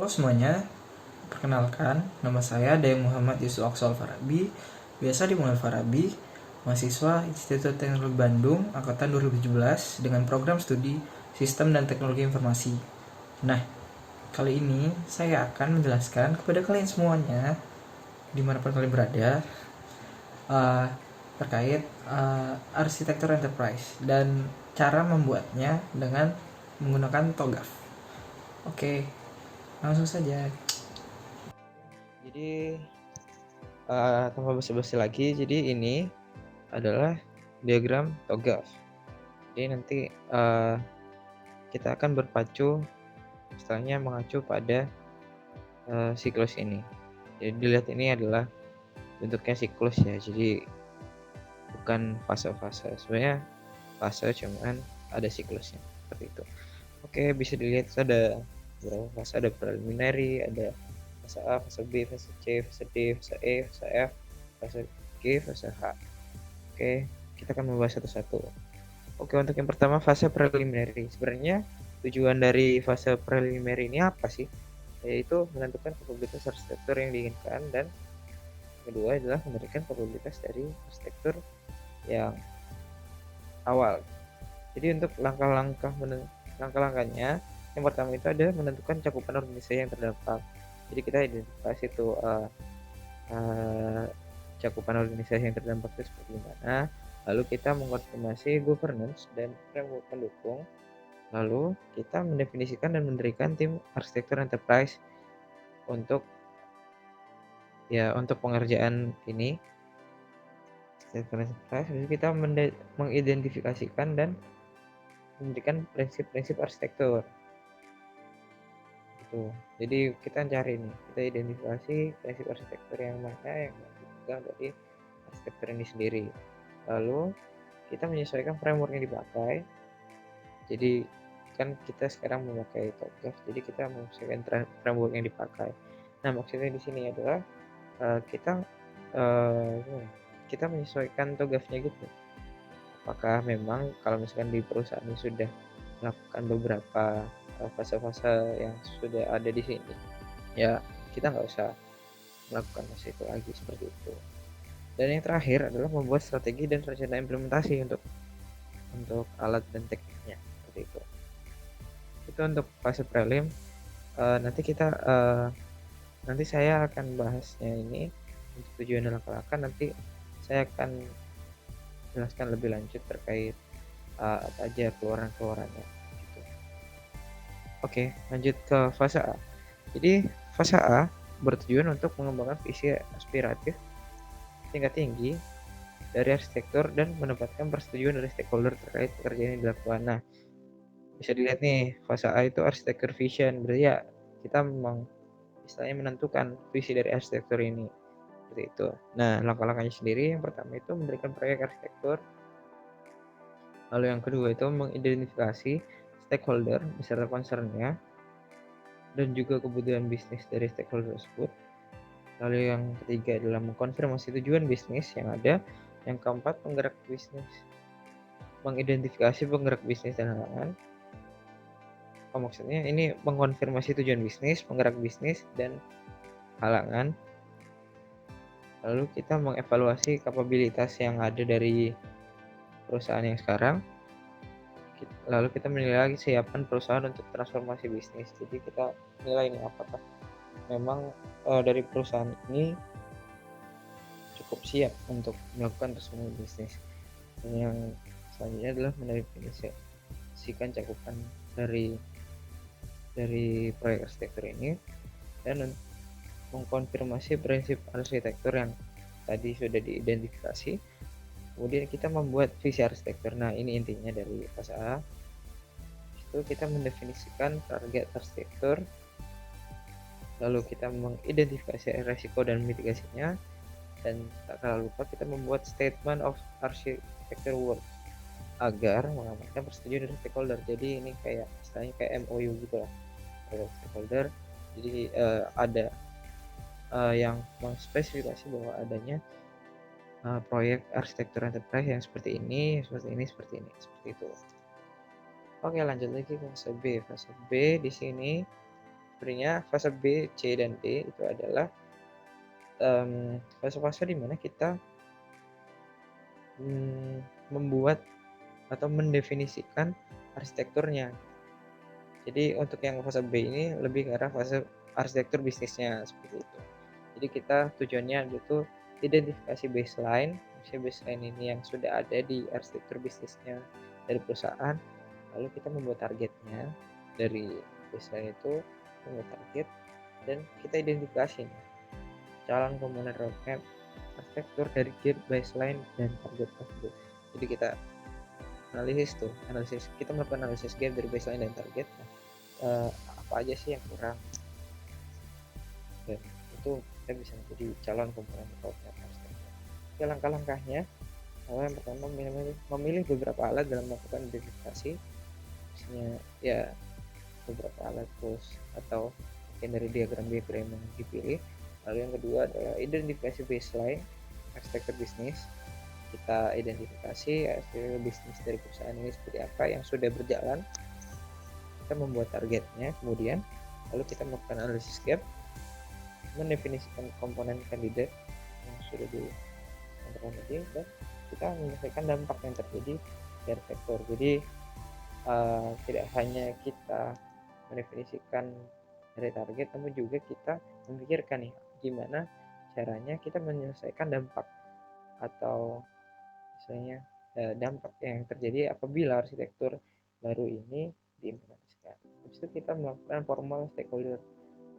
Halo semuanya, perkenalkan nama saya Dayang Muhammad Yusuf Aksol Farabi, biasa dipanggil Farabi, mahasiswa Institut Teknologi Bandung angkatan 2017 dengan program studi Sistem dan Teknologi Informasi. Nah, kali ini saya akan menjelaskan kepada kalian semuanya dimanapun kalian berada uh, terkait arsitektur enterprise dan cara membuatnya dengan menggunakan TOGAF. Oke, langsung saja. Jadi tanpa basa-basi lagi, jadi ini adalah diagram TOGAF. Jadi nanti kita akan berpacu, istilahnya mengacu pada siklus ini. Jadi dilihat ini adalah bentuknya siklus ya, jadi bukan fase-fase. Sebenarnya fase cuman ada siklusnya seperti itu. Oke, bisa dilihat ada beberapa fase, ada preliminary, ada fase A, fase B, fase C, fase D, fase E, fase F, fase G, fase H. Oke, kita akan membahas satu-satu. Oke, untuk yang pertama fase preliminary. Sebenarnya tujuan dari fase preliminary ini apa sih? Yaitu menentukan kapabilitas arsitektur yang diinginkan, dan kedua adalah memberikan kapabilitas dari arsitektur yang awal. Jadi untuk langkah-langkahnya, yang pertama itu adalah menentukan cakupan organisasi yang terdampak. Jadi kita identifikasi itu cakupan organisasi yang terdampak itu seperti mana. Lalu kita mengkonfirmasi governance dan framework pendukung. Lalu kita mendefinisikan dan mendirikan tim arsitektur enterprise untuk pengerjaan ini. Arsitektur enterprise, jadi kita mengidentifikasikan dan memberikan prinsip-prinsip arsitektur. Gitu. Jadi kita cari nih, kita identifikasi prinsip arsitektur yang mana yang dipegang dari arsitektur ini sendiri. Lalu kita menyesuaikan framework yang dipakai. Jadi kan kita sekarang memakai TOGAF, jadi kita menyesuaikan framework yang dipakai. Nah, maksudnya di sini adalah kita menyesuaikan TOGAF-nya gitu. Apakah memang kalau misalkan di perusahaan ini sudah melakukan beberapa fase-fase yang sudah ada di sini, ya kita nggak usah melakukan fase itu lagi, seperti itu. Dan yang terakhir adalah membuat strategi dan rencana implementasi untuk alat dan tekniknya, seperti itu. Itu untuk fase prelim. Nanti saya akan bahasnya ini untuk tujuan dan langkah-langkah. Nanti saya akan jelaskan lebih lanjut terkait apa aja keluaran-keluarannya gitu. Oke, lanjut ke fase A. Jadi fase A bertujuan untuk mengembangkan visi aspiratif tingkat tinggi dari arsitektur dan mendapatkan persetujuan dari stakeholder terkait pekerjaan yang dilakukan. Nah, bisa dilihat nih, fase A itu arsitektur vision, berarti ya kita memang istilahnya menentukan visi dari arsitektur ini, seperti itu. Nah, langkah-langkahnya sendiri, yang pertama itu mendirikan proyek arsitektur. Lalu yang kedua itu mengidentifikasi stakeholder beserta concernnya dan juga kebutuhan bisnis dari stakeholder tersebut. Lalu yang ketiga adalah mengkonfirmasi tujuan bisnis yang ada. Yang keempat, penggerak bisnis, mengidentifikasi penggerak bisnis dan halangan. Maksudnya ini mengkonfirmasi tujuan bisnis, penggerak bisnis, dan halangan. Lalu kita mengevaluasi kapabilitas yang ada dari perusahaan yang sekarang. Lalu kita menilai kesiapan perusahaan untuk transformasi bisnis. Jadi kita nilai ini apakah memang dari perusahaan ini cukup siap untuk melakukan transformasi bisnis. Dan yang selanjutnya adalah mendefinisikan cakupan dari proyek arsitektur ini dan mengkonfirmasi prinsip arsitektur yang tadi sudah diidentifikasi. Kemudian kita membuat visi arsitektur. Nah, ini intinya dari fase A. Itu kita mendefinisikan target arsitektur, lalu kita mengidentifikasi risiko dan mitigasinya, dan tak kalah lupa kita membuat statement of architecture work agar mengamankan persetujuan dari stakeholder. Jadi ini kayak istilahnya kayak MOU gitu lah dari stakeholder. Jadi ada yang mengspesifikasi bahwa adanya proyek arsitektur enterprise yang seperti ini, seperti itu. Oke, lanjut lagi ke fase B. Fase B di sini sebenarnya fase B, C, dan D itu adalah fase-fase di mana kita membuat atau mendefinisikan arsitekturnya. Jadi untuk yang fase B ini lebih ke arah fase arsitektur bisnisnya seperti itu. Jadi kita tujuannya yaitu identifikasi baseline, misalnya baseline ini yang sudah ada di arsitektur bisnisnya dari perusahaan, lalu kita membuat targetnya dari baseline itu, membuat target dan kita identifikasi calon komponen roadmap arsitektur dari gap baseline dan target tersebut. Jadi kita analisis kita melakukan analisis gap dari baseline dan target. Apa aja sih yang kurang, dan itu kita bisa menjadi calon komponen roadmap arsitektur. Oke, langkah-langkahnya, yang pertama memilih beberapa alat dalam melakukan identifikasi, misalnya ya beberapa alat tools atau mungkin dari diagram-diagram yang dipilih. Lalu yang kedua adalah identifikasi baseline arsitektur bisnis. Kita identifikasi arsitektur bisnis dari perusahaan ini seperti apa yang sudah berjalan, kita membuat targetnya, kemudian lalu kita melakukan analisis gap, mendefinisikan komponen kandidat yang sudah ditentukan tadi, dan kita menyelesaikan dampak yang terjadi di arsitektur. Jadi tidak hanya kita mendefinisikan dari target, namun juga kita memikirkan nih gimana caranya kita menyelesaikan dampak atau misalnya dampak yang terjadi apabila arsitektur baru ini diimplementasikan. Habis itu kita melakukan formal stakeholder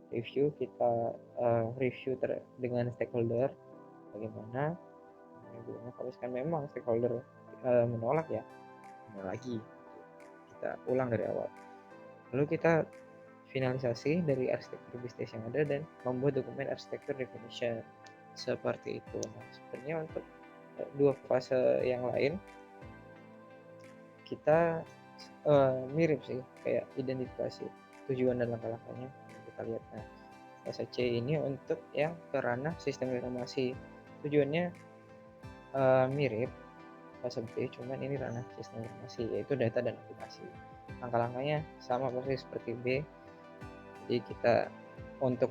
review, kita review dengan stakeholder bagaimana kalau misalkan memang stakeholder menolak, ya lagi kita ulang dari awal. Lalu kita finalisasi dari arsitektur bisnis yang ada dan membuat dokumen arsitektur definition seperti itu. Nah, sebenarnya untuk dua fase yang lain kita mirip sih, kayak identifikasi tujuan dan langkah-langkahnya kita lihat. Nah, fase C ini untuk yang ke ranah sistem informasi, tujuannya mirip fase B, cuman ini ranah sistem informasi, yaitu data dan aplikasi. Langkah-langkahnya sama persis seperti B. Jadi kita untuk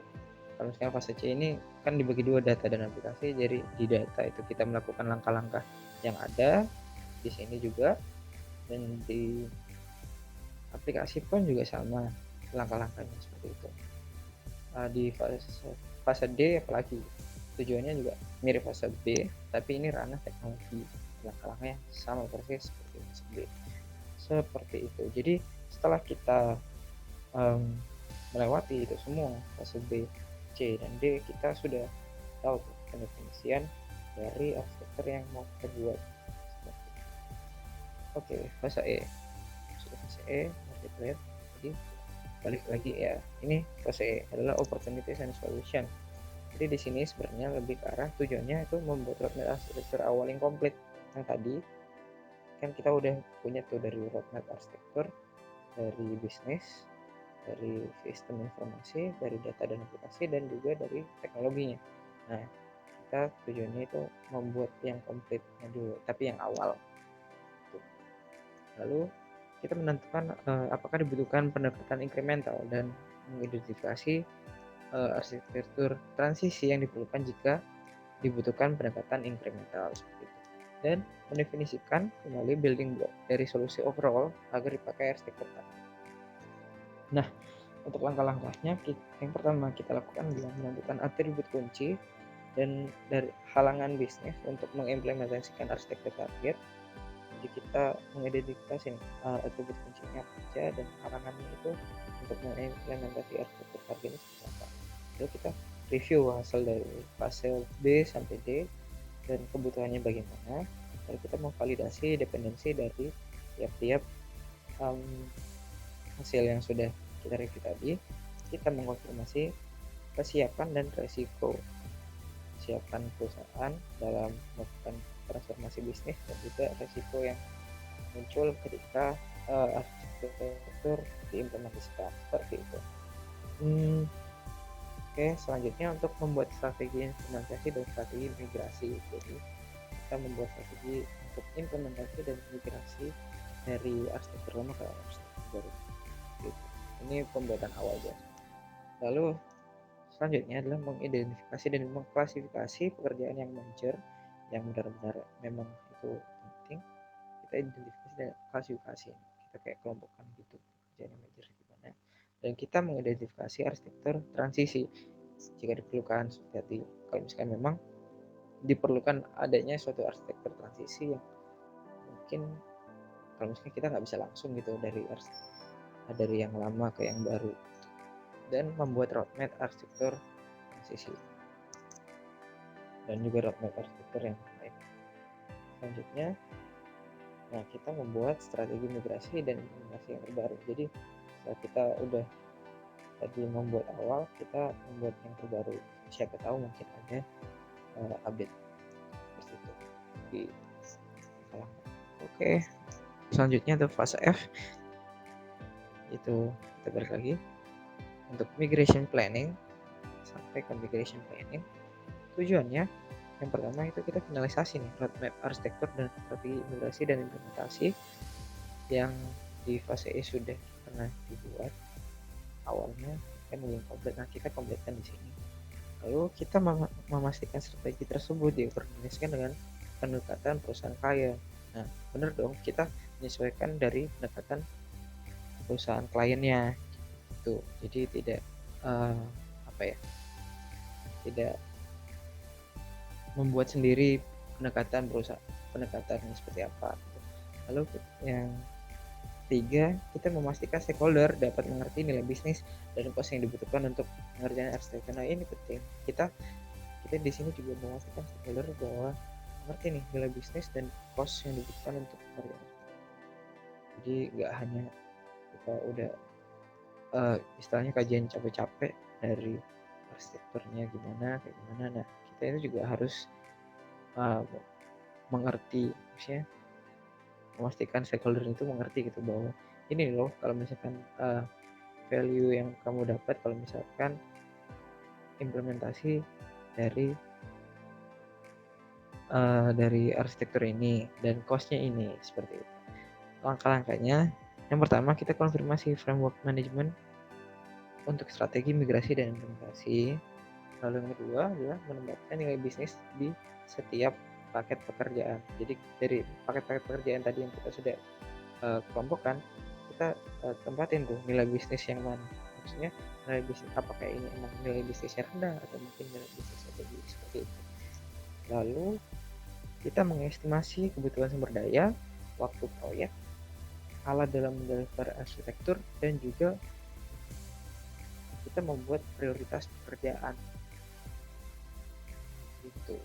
kalau misalnya fase C ini kan dibagi dua, data dan aplikasi. Jadi di data itu kita melakukan langkah-langkah yang ada di sini juga, dan di aplikasi pun juga sama langkah-langkahnya seperti itu. Di fase D apalagi tujuannya juga mirip fase B, tapi ini ranah teknologi, langkah-langkahnya sama persis seperti fase B. Seperti itu. Jadi setelah kita melewati itu semua fase B, C, dan D, kita sudah tahu pendefinisian dari arsitektur yang mau kita buat. Oke, fase E. Sudah fase E, market. Jadi balik lagi ya, ini fase E adalah opportunities and solution. Jadi di sini sebenarnya lebih ke arah tujuannya itu membuat roadmap arsitektur awal yang komplit. Yang tadi kan kita udah punya tuh dari roadmap arsitektur, dari bisnis, dari sistem informasi, dari data dan aplikasi, dan juga dari teknologinya. Nah, kita tujuannya itu membuat yang komplitnya dulu, tapi yang awal. Lalu kita menentukan apakah dibutuhkan pendekatan incremental dan mengidentifikasi arsitektur transisi yang diperlukan jika dibutuhkan pendekatan incremental seperti itu, dan mendefinisikan kembali building block dari solusi overall agar dipakai arsitektur tadi. Nah, untuk langkah-langkahnya, yang pertama kita lakukan adalah menentukan atribut kunci dan dari halangan bisnis untuk mengimplementasikan arsitektur target. Jadi kita mengidentifikasi atribut kuncinya apa saja dan halangannya itu untuk mengimplementasi arsitektur target ini seperti apa. Lalu kita review hasil dari fase B sampai D dan kebutuhannya bagaimana. Lalu kita memvalidasi dependensi dari tiap-tiap hasil yang sudah kita review tadi. Kita mengkonfirmasi kesiapan dan resiko kesiapan perusahaan dalam melakukan transformasi bisnis, dan juga resiko yang muncul ketika arsitektur diimplementasikan seperti itu. Oke, selanjutnya untuk membuat strategi implementasi dan strategi migrasi. Jadi kita membuat strategi untuk implementasi dan migrasi dari arsitektur lama ke arsitektur baru. Ini pembuatan awal ya. Lalu selanjutnya adalah mengidentifikasi dan mengklasifikasi pekerjaan yang major, yang benar-benar memang itu penting. Kita identifikasi dan klasifikasi, kita kayak kelompokkan gitu pekerjaan yang major gimana, dan kita mengidentifikasi arsitektur transisi jika diperlukan. Seperti tadi, kalau misalkan memang diperlukan adanya suatu arsitektur transisi yang mungkin kalau misalnya kita nggak bisa langsung gitu dari yang lama ke yang baru, dan membuat roadmap arsitektur transisi dan juga roadmap arsitektur yang lain. Selanjutnya, nah kita membuat strategi migrasi dan implementasi yang terbaru. Jadi setelah kita udah tadi membuat awal, kita membuat yang terbaru. Siapa tahu mungkin ada update seperti itu di kalangan. Oke, selanjutnya itu fase F, itu kita balik lagi untuk migration planning. Sampai ke migration planning, tujuannya yang pertama itu kita finalisasi nih roadmap arsitektur dan strategi migrasi dan implementasi yang di fase E sudah pernah dibuat awalnya, kan belum komplit. Nah, kita kompletkan di sini. Lalu kita memastikan strategi tersebut dikoordinasikan dengan pendekatan perusahaan klien. Nah, benar dong, kita menyesuaikan dari pendekatan perusahaan kliennya itu. Jadi tidak tidak membuat sendiri pendekatannya seperti apa gitu. Lalu yang ketiga, kita memastikan stakeholder dapat mengerti nilai bisnis dan cost yang dibutuhkan untuk pengerjaan arsitektur. Nah, ini penting. Kita di sini juga memastikan stakeholder bahwa mengerti nih nilai bisnis dan cost yang dibutuhkan untuk pengerjaan arsitektur. Jadi nggak hanya kita udah istilahnya kajian capek-capek dari arsitekturnya gimana kayak gimana. Nah, kita itu juga harus mengerti, maksudnya memastikan stakeholder itu mengerti gitu bahwa ini loh kalau misalkan value yang kamu dapat kalau misalkan implementasi dari arsitektur ini dan costnya ini, seperti itu. Langkah-langkahnya, yang pertama kita konfirmasi framework management untuk strategi migrasi dan implementasi. Lalu yang kedua adalah menempatkan nilai bisnis di setiap paket pekerjaan. Jadi dari paket-paket pekerjaan tadi yang kita sudah kelompokkan, kita tempatin tuh nilai bisnis yang mana. Maksudnya nilai bisnis apakah ini emang nilai bisnisnya rendah atau mungkin nilai bisnisnya tinggi, seperti itu. Lalu kita mengestimasi kebutuhan sumber daya, waktu proyek, alat dalam mendeliver arsitektur, dan juga kita membuat prioritas pekerjaan gitu.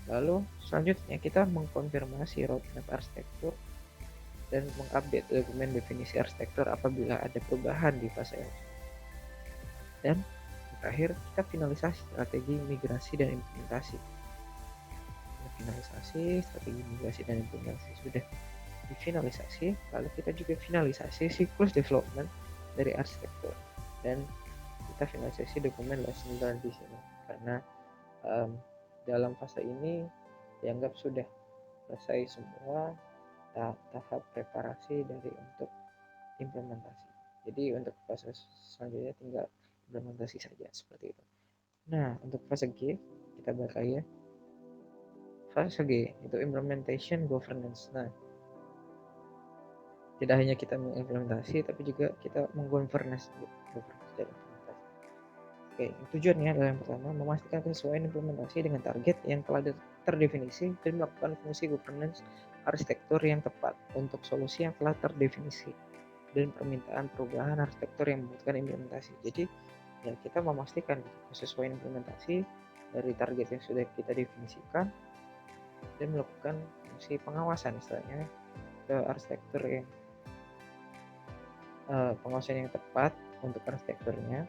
Lalu selanjutnya kita mengkonfirmasi roadmap arsitektur dan mengupdate dokumen definisi arsitektur apabila ada perubahan di fase ini. Dan terakhir kita finalisasi strategi migrasi dan implementasi. Finalisasi strategi migrasi dan implementasi sudah difinalisasi, lalu kita juga finalisasi siklus development dari arsitektur, dan kita finalisasi dokumen lesson learned di sini karena dalam fase ini dianggap sudah selesai semua tahap preparasi dari untuk implementasi. Jadi untuk fase selanjutnya tinggal implementasi saja, seperti itu. Nah, untuk fase G kita balik lagi ya. Fase G itu implementation governance. Nah, tidak hanya kita mengimplementasi tapi juga kita menggovernance dari implementasi. Oke, tujuannya adalah yang pertama memastikan kesesuaian implementasi dengan target yang telah terdefinisi dan melakukan fungsi governance arsitektur yang tepat untuk solusi yang telah terdefinisi dan permintaan perubahan arsitektur yang membutuhkan implementasi. Jadi ya kita memastikan kesesuaian implementasi dari target yang sudah kita definisikan dan melakukan fungsi pengawasan istilahnya ke arsitektur yang pengawasan yang tepat untuk arsitekturnya.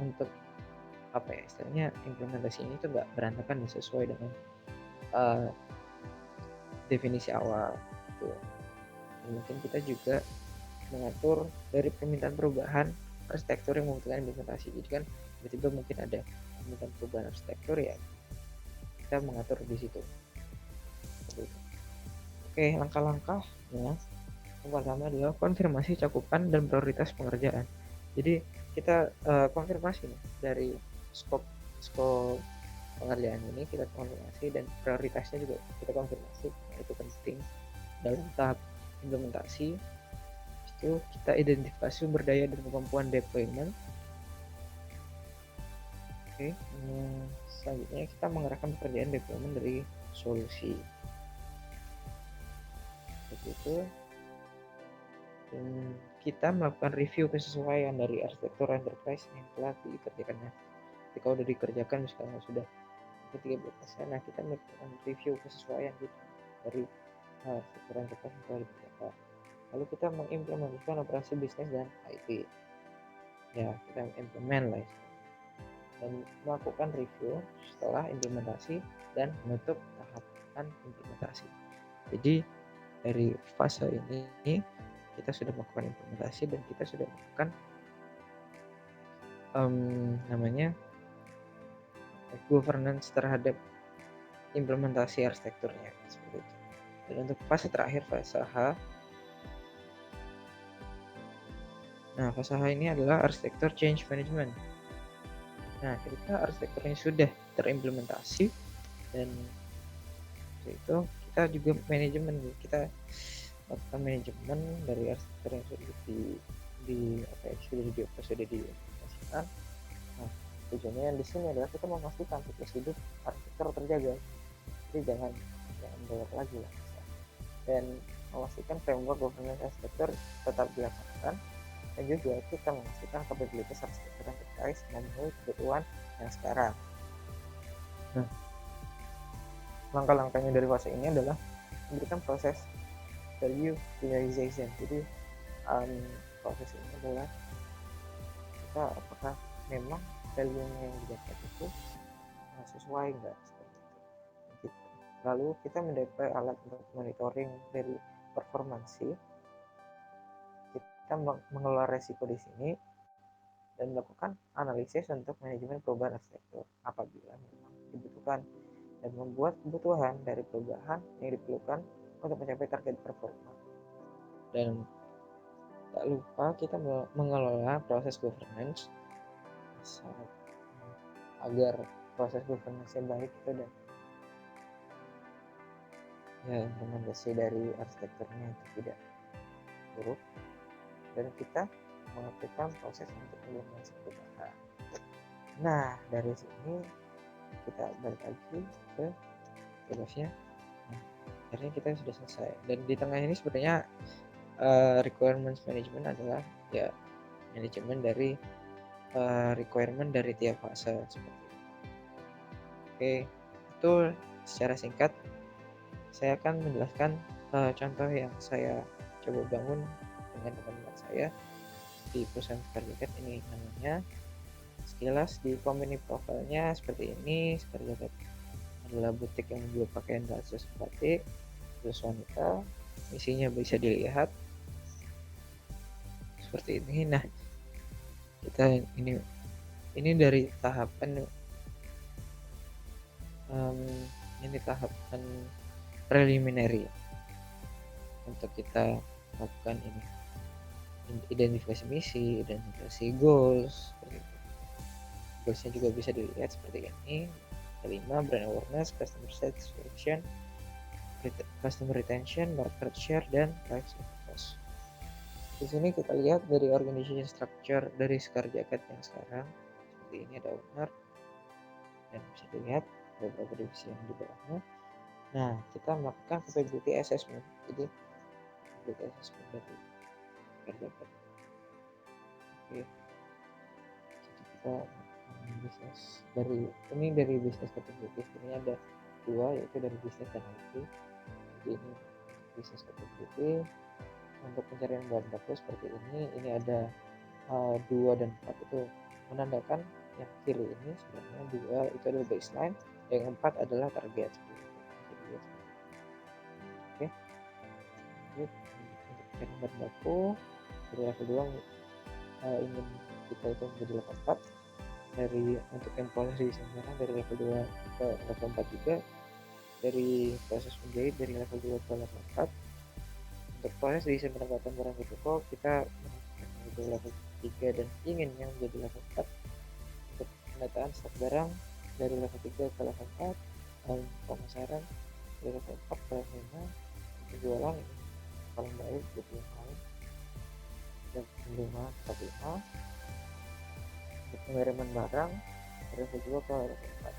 Untuk apa ya istilahnya implementasi ini tuh nggak berantakan sesuai dengan definisi awal gitu. Dan mungkin kita juga mengatur dari permintaan perubahan arsitektur yang membutuhkan implementasi. Jadi kan tiba-tiba mungkin ada permintaan perubahan arsitektur, ya kita mengatur di situ. Oke, langkah-langkahnya yang pertama adalah konfirmasi cakupan dan prioritas pengerjaan. Jadi kita konfirmasi nih dari skop pengerjaan ini, kita konfirmasi dan prioritasnya juga kita konfirmasi. Nah, itu penting dalam tahap implementasi. Itu kita identifikasi sumber daya dan kemampuan deployment. Oke, selanjutnya kita mengerahkan pekerjaan deployment dari solusi seperti itu. Dan kita melakukan review kesesuaian dari arsitektur enterprise yang telah dikerjakannya. Ketika sudah dikerjakan, misalnya sudah 30%, nah kita melakukan review kesesuaian gitu dari arsitektur enterprise yang telah dikerjakan. Lalu kita mengimplementasikan operasi bisnis dan IT. Ya, kita implement lah dan melakukan review setelah implementasi dan menutup tahapan implementasi. Jadi dari fase ini kita sudah melakukan implementasi dan kita sudah melakukan namanya governance terhadap implementasi arsitekturnya seperti itu. Dan untuk fase terakhir, fase H. Nah, fase H ini adalah arsitektur change management. Nah, ketika arsitekturnya sudah terimplementasi dan itu kita juga manajemen, kita lakukan manajemen dari arsitektur yang sudah sudah diimplementasikan. Nah, tujuannya di sini adalah kita memastikan siklus hidup arsitektur terjaga, jadi jangan banyak lagi lah, dan memastikan framework governance arsitektur tetap dilaksanakan, dan juga kita memastikan kapabilitas arsitektur enterprise memenuhi kebutuhan yang sekarang. Nah, langkah-langkahnya dari fase ini adalah memberikan proses value realization. Jadi proses ini adalah kita apakah memang value-nya yang didapat itu sesuai enggak, seperti itu. Gitu. Lalu kita mendeploy alat untuk monitoring dari performansi. Kita mengelola resiko di sini dan melakukan analisis untuk manajemen perubahan arsitektur apabila memang dibutuhkan, dan membuat kebutuhan dari perubahan yang diperlukan untuk mencapai target performa. Dan tak lupa kita mengelola proses governance agar proses governance yang baik itu dan implementasi dari arsitekturnya itu tidak buruk, dan kita melakukan proses untuk implementasi perubahan. Nah, dari sini kita balik lagi ke tugasnya. Nah, akhirnya kita sudah selesai, dan di tengah ini sebenarnya requirements management adalah ya manajemen dari requirement dari tiap fase seperti itu. Oke, itu secara singkat saya akan menjelaskan contoh yang saya coba bangun dengan teman-teman saya di perusahaan Skarjaket ini. Namanya sekilas di company profile-nya seperti ini. Skarjaket adalah butik yang menjual pakaian khusus batik khusus wanita. Misinya bisa dilihat seperti ini. Nah, kita ini dari tahapan ini tahapan preliminary untuk kita lakukan ini, identifikasi misi, identifikasi goals seperti itu. Goalsnya juga bisa dilihat seperti ini. Kelima, brand awareness, customer satisfaction, customer retention, market share, dan price cost. Di sini kita lihat dari organization structure dari Skarjaket yang sekarang seperti ini, ada owner dan bisa dilihat beberapa divisi yang di bawahnya. Nah, kita melakukan capability assessment. Jadi capability assessment dari Skarjaket. Oke. Jadi kita bisnis dari bisnis capability ini ada dua, yaitu dari bisnis dan IT. Jadi ini bisnis capability untuk pencarian bahan baku seperti ini ada 2 dan 4 itu menandakan yang kiri ini sebenarnya 2 itu adalah baseline, yang 4 adalah target seperti itu. Oke, lanjut untuk pencarian bahan baku dari level 2 ingin kita itu menjadi level 4. Dari untuk employee sekarang dari level 2 ke level 4 juga. Dari proses menjahit dari level 2 ke level 4. Untuk proses desain penempatan barang di toko kita itu level 3 dan inginnya menjadi level 4 untuk pendataan stok barang dari level 3 ke level 4, pemasaran dari level 4 ke level 5, penjualan ini paling baik jadi yang lain dan 5 ke 5, untuk pengiriman barang dari level 2 ke level 4,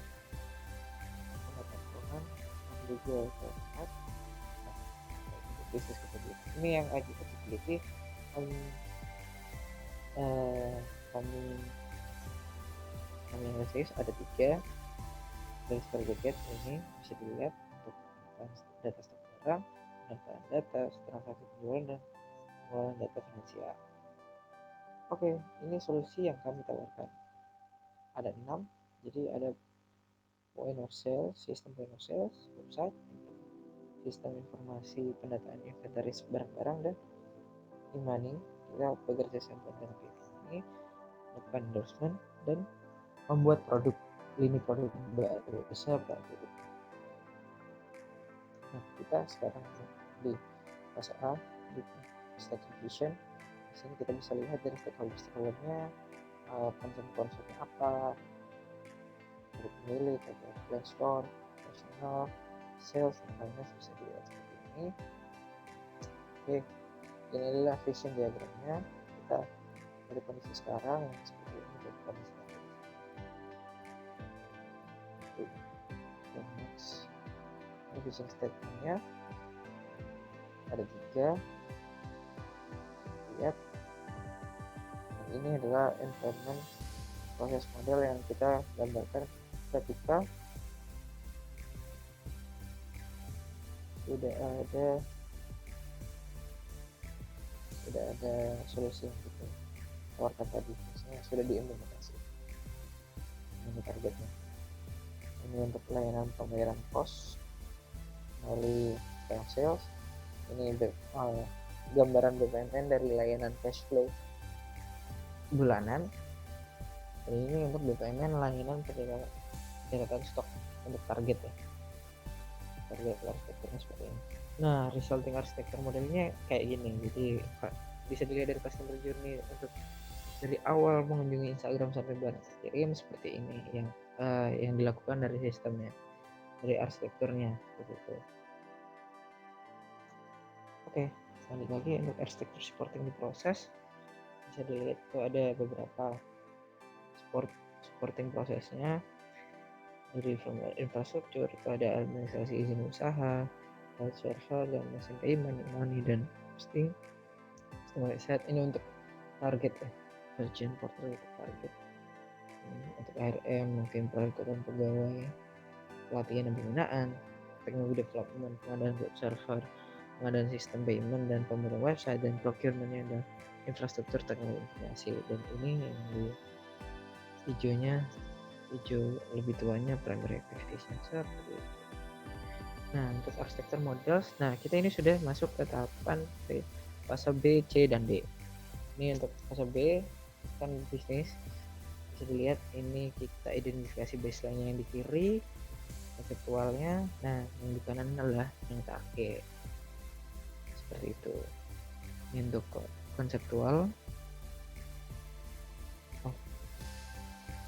pendataan keuangan juga level 4. Nah, untuk bisnis capability ini yang ID capability kami analisis ada 3 dari target ini bisa dilihat untuk data stok barang, pendataan data, transaksi penjualan, dan pengelolaan data finansial. Oke, ini solusi yang kami tawarkan. Ada 6, jadi ada point of sale, sistem point of sale, website, sistem informasi pendataan inventaris barang-barang, dan e-money. Kita bekerja sama dengan ini, melakukan endorsement, dan membuat produk lini produk baru seperti itu. Nah, kita sekarang di fase A, di stack division. Di sini kita bisa lihat dari stakeholder-nya, konsep-konsepnya apa, dari pemilik, ada plan store, personal, sales, dan lainnya bisa dilihat seperti ini. Oke, ini adalah vision diagramnya. Kita dari kondisi sekarang yang seperti ini dari kondisi dan next. Ini vision statementnya ada 3. Lihat, ini adalah implement proses model yang kita gambarkan ketika sudah ada solusi yang kita tawarkan tadi, misalnya sudah diimplementasi. Ini targetnya. Ini untuk layanan pembayaran pos melalui sales. Ini gambaran BPMN dari layanan cash flow bulanan. Dan ini untuk BPMN layanan pencatatan stok untuk target ya. Target arsitekturnya seperti ini. Nah, resulting arsitektur modelnya kayak gini. Jadi bisa dilihat dari customer journey untuk dari awal mengunjungi Instagram sampai barang kirim seperti ini yang dilakukan dari sistemnya, dari arsitekturnya seperti itu. Oke, lanjut lagi untuk arsitektur supporting di proses. Bisa dilihat itu ada beberapa supporting prosesnya. Dari infrastruktur itu ada administrasi izin usaha, health server, dan mesin payment, money, dan hosting. Set ini untuk target ya, virgin portal untuk target. Untuk ARM mungkin perekrutan pegawai, pelatihan dan pembinaan, teknologi development, pengadaan web server, pengadaan sistem payment, dan pembuatan website, dan procurementnya dan infrastruktur teknologi informasi. Dan ini yang di hijau lebih tuanya primary activity seperti itu. Nah, untuk arsitektur models, nah kita ini sudah masuk ke tahapan fase B, C, dan D. Ini untuk fase B kan bisnis. Bisa dilihat ini kita identifikasi baseline yang di kiri, konseptualnya. Nah, yang di kanan adalah yang target. Seperti itu. Ini untuk konseptual.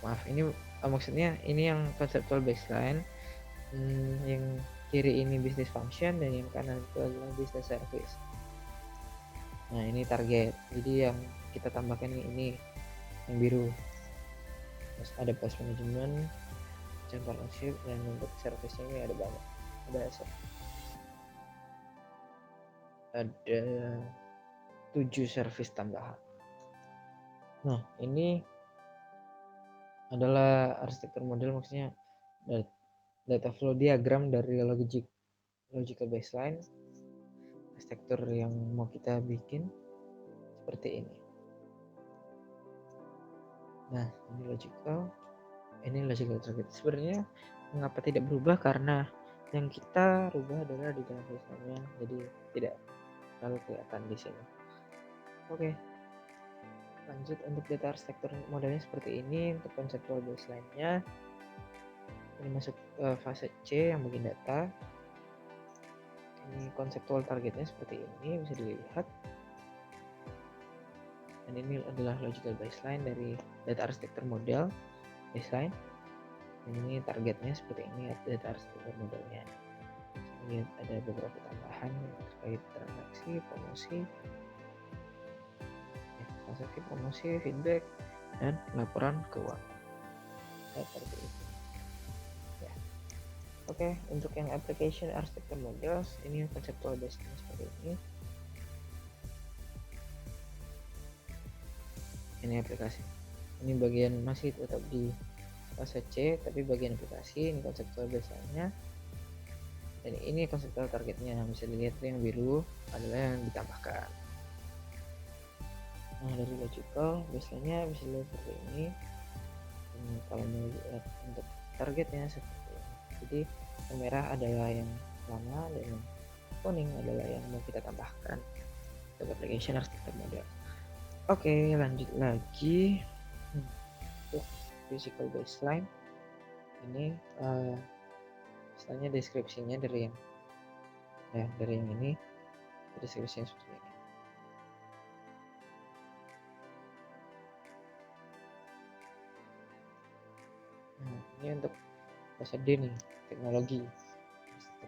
Maaf, ini maksudnya ini yang konseptual baseline. Yang kiri ini business function dan yang kanan itu adalah business service. Nah, ini target. Jadi yang kita tambahkan ini yang biru. Terus ada post management, partnership, dan untuk service-nya ini ada banyak. Ada 7 service tambahan. Nah, ini adalah arsitektur model, maksudnya data flow diagram dari logical baseline arsitektur yang mau kita bikin seperti ini. Nah, ini logical target. Sebenarnya mengapa tidak berubah, karena yang kita rubah adalah di dalam sistemnya, jadi tidak terlalu kelihatan di sini. Oke, lanjut untuk data arsitektur modelnya seperti ini. Untuk konseptual baseline-nya ini masuk fase C yang bikin data. Ini konseptual targetnya seperti ini, bisa dilihat. Dan ini adalah logical baseline dari data arsitektur model baseline. Ini targetnya seperti ini, data arsitektur modelnya. Lihat ada beberapa tambahan terkait transaksi, promosi, feedback, dan laporan keuangan. Seperti itu. Ya. Oke, untuk yang application architecture models, ini conceptual based seperti ini. Ini aplikasi. Ini bagian masih tetap di fase C, tapi bagian aplikasi ini conceptual based-nya. Dan ini conceptual targetnya, bisa dilihat yang biru adalah yang ditambahkan. Nah, dari logical biasanya bisa dilihat seperti ini. Kalau mau lihat untuk targetnya seperti ini. Jadi yang merah adalah yang lama dan yang kuning adalah yang mau kita tambahkan untuk application architecture model. Oke, lanjut lagi untuk physical baseline. Ini misalnya deskripsinya dari yang ini, deskripsinya seperti ini. Nah, ini untuk fase D nih, teknologi,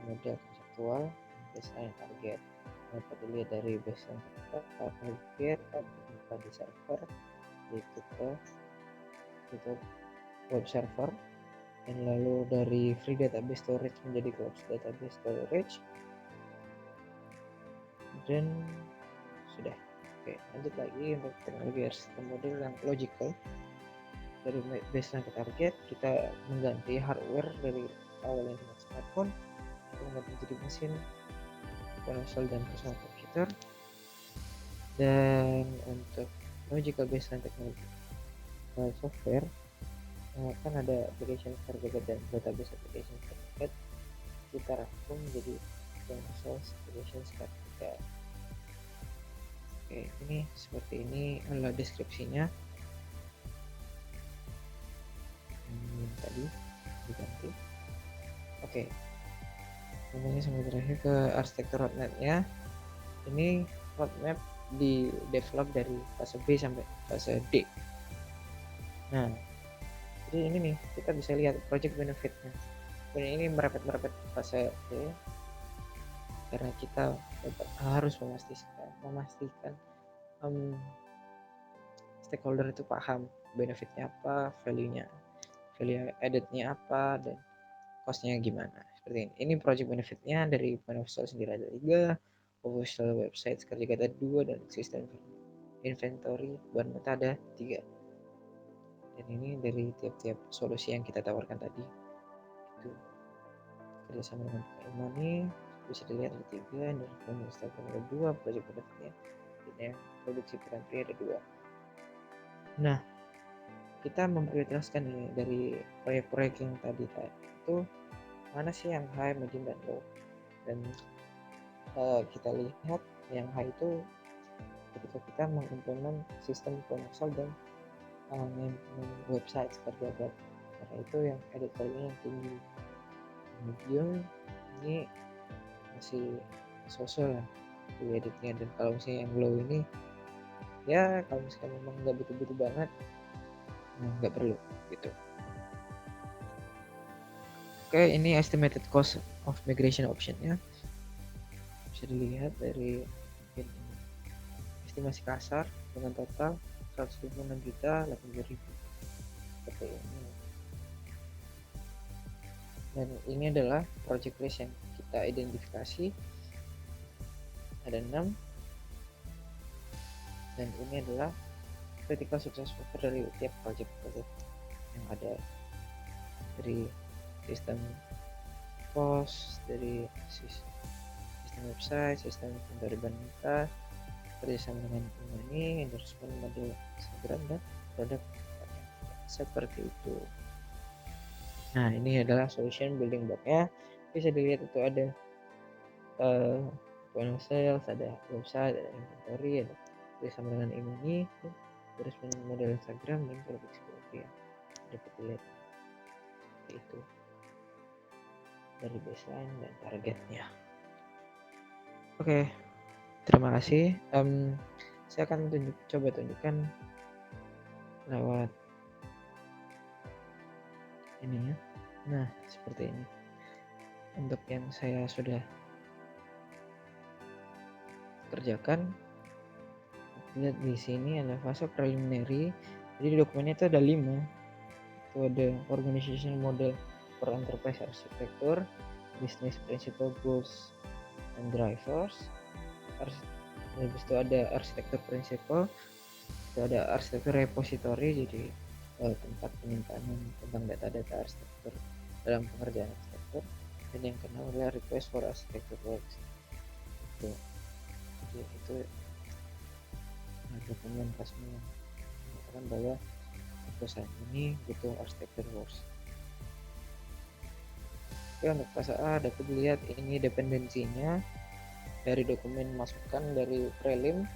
model konseptual, baseline target. Dapat dilihat dari baseline target di server, yaitu ke web server, dan lalu dari free database storage menjadi cloud database storage, dan sudah. Oke, lanjut lagi untuk teknologi arsitektur model yang logical. Dari baseline ke target, kita mengganti hardware dari awalnya dengan smartphone mengganti menjadi mesin, konsol, dan personal computer. Dan untuk logical baseline teknologi software, kan ada application certificate dan database application certificate, kita rangkum menjadi konsol application certificate. Oke, ini seperti ini adalah deskripsinya. Ini tadi diganti. Oke, ngomongnya sampai terakhir ke arsitektur roadmap-nya. Ini roadmap di develop dari fase B sampai fase D. Nah, jadi ini nih kita bisa lihat project benefitnya. Dan ini merepet fase D karena kita harus memastikan stakeholder itu paham benefitnya apa, value added-nya apa, dan cost-nya gimana. Seperti ini. Ini project benefit-nya dari Proposal sendiri ada 3, Proposal website sekarang ada 2, dan sistem inventory bahan meta ada 3. Dan ini dari tiap-tiap solusi yang kita tawarkan tadi. Itu kerjasama dengan money bisa dilihat ada 3, dan Instagram ada 2, project benefit-nya, dan produksi pantry ada 2. Nah, kita memprioritaskan nih dari proyek-proyek yang tadi itu mana sih yang high, medium, dan low. Dan kita lihat yang high itu ketika kita mengimplement sistem konsol dan website seperti apa, karena itu yang edit value yang tinggi. Medium ini masih sosial lah di editnya, dan kalau misalnya yang low ini ya kalau misalkan memang nggak butuh banget, nggak perlu gitu. Oke, ini estimated cost of migration option-nya bisa dilihat dari estimasi kasar dengan total 126.080.000 seperti ini. Dan ini adalah project list yang kita identifikasi, ada 6, dan ini adalah critical success factor dari tiap project yang ada, dari sistem cost, dari sistem website, sistem inventory bahan mentah, kerjasama dengan money, endorsement model Instagram, dan produk seperti itu. Nah, ini adalah solution building block-nya. Bisa dilihat itu ada point of sales, ada website, ada inventory, ada kerjasama dengan money, terus model Instagram, dan produk seperti yang dapat dilihat seperti itu dari baseline dan targetnya. Oke, terima kasih. Saya akan coba tunjukkan lewat ini ya. Nah, seperti ini. Untuk yang saya sudah kerjakan, lihat di sini ada fase preliminary. Jadi dokumennya itu ada 5. Itu ada organization model for enterprise architecture, business principle, goals and drivers. Habis itu ada arsitektur principle, itu ada arsitektur repository, jadi tempat penyimpanan tentang data-data arsitektur dalam pengerjaan arsitektur. Dan yang keenam adalah request for architecture works. Jadi itu dokumen resmi yang mengatakan bahwa perusahaan ini butuh arsitektur works. Oke, untuk fase A dapat dilihat ini dependensinya dari dokumen masukan dari prelim.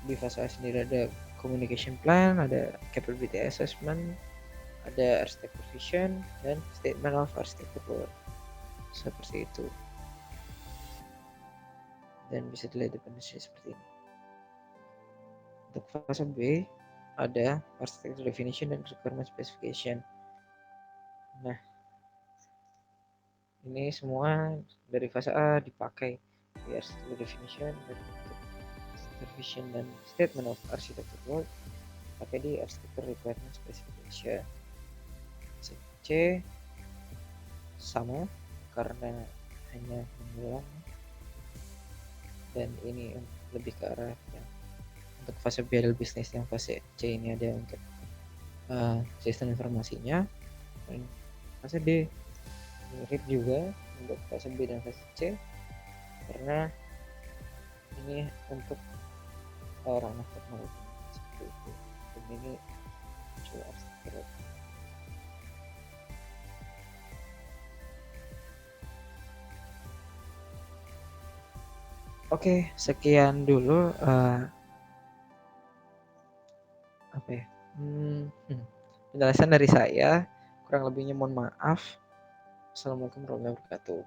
Di fase A sendiri ada communication plan, ada capability assessment, ada architecture vision, dan statement of architecture work. Seperti itu. Dan bisa dilihat dependensi seperti ini. Untuk fase B ada architecture definition dan requirement specification. Nah, ini semua dari fase A dipakai di architecture definition, dan architecture vision dan statement of architecture work pakai di architecture requirement specification. C sama karena hanya mengulang, dan ini lebih ke arah yang untuk fase B adalah bisnis, yang fase C ini ada untuk sistem informasinya, dan fase D mirip juga untuk fase B dan fase C karena ini untuk ranah teknologi seperti itu. Dan ini coba arsitektur. Oke, sekian dulu penjelasan dari saya. Kurang lebihnya mohon maaf. Assalamualaikum warahmatullahi wabarakatuh.